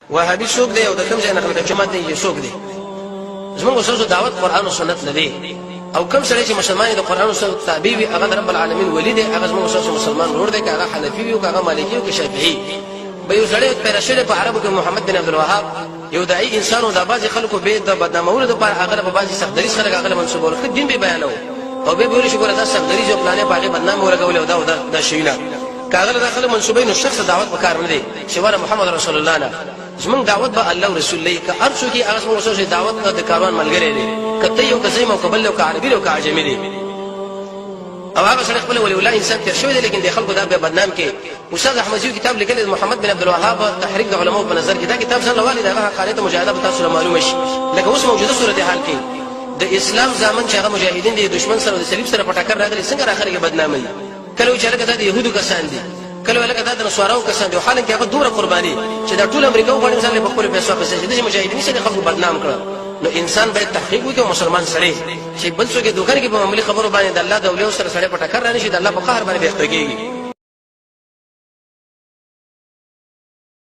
وهابي څوک دی او د کوم ځای نقل جماعت دی څوک دی زموږ اوسو دعوت قران او سنت نه دی او کوم سره چې مسلمان د قران او سنت تابع وي هغه رب العالمین ولی دی هغه زموږ اوسو مسلمان ورور دی هغه حنفي وي او هغه مالکی او شافعي به یو سره پیدا شوی په عربو کې محمد بن عبد الوهاب یو دای انسان او د بعض خلکو به د بدنامولو لپاره هغه په بعضی سختري سره هغه منسوبول خو دین به بیانو او به ویل شي ګوره دا سختري جو پلانې باغې بدنام ورغول او دا شیونه کاغه داخله منسوبین شخص دعوت وکړ نه دي چې ور محمد رسول الله نه زمون دعوت به الله او رسول الله که ارشو کی هغه موږ سوچ دعوت د کاروان ملګری دي کته یو کزیم او قبل او عربي او عجمي دي او هغه سره خپل ولي الله انسان تر شوی دي لیکن د خلکو دا به بدنام کې استاد احمد زیو کتاب لیکل محمد بن عبد الوهاب تحریک علماء په نظر کې دا کتاب سره والد هغه قاعده مجاهده په تاسو معلومه شي لکه اوس موجوده صورت حال کې د اسلام ځامن چې هغه مجاهدین دي دشمن سره د صلیب سره پټاکر راغلي څنګه راخره کې بدنامي کله چې هغه د يهودو کسان دي کله لکه دا د نسواراو کسان دي حالانکه هغه دوره قرباني چې دا ټول امریکا وغواړي ځل په خپل پیسو په چې د مجاهدین سره خلکو بدنام کړ نو انسان باید تحقیق وکړي مسلمان سره چې بل څوک دوکان کې په معاملې خبرو باندې د الله د اولیاء سره سره پټاکر رانشي د الله په قهر باندې بهتګي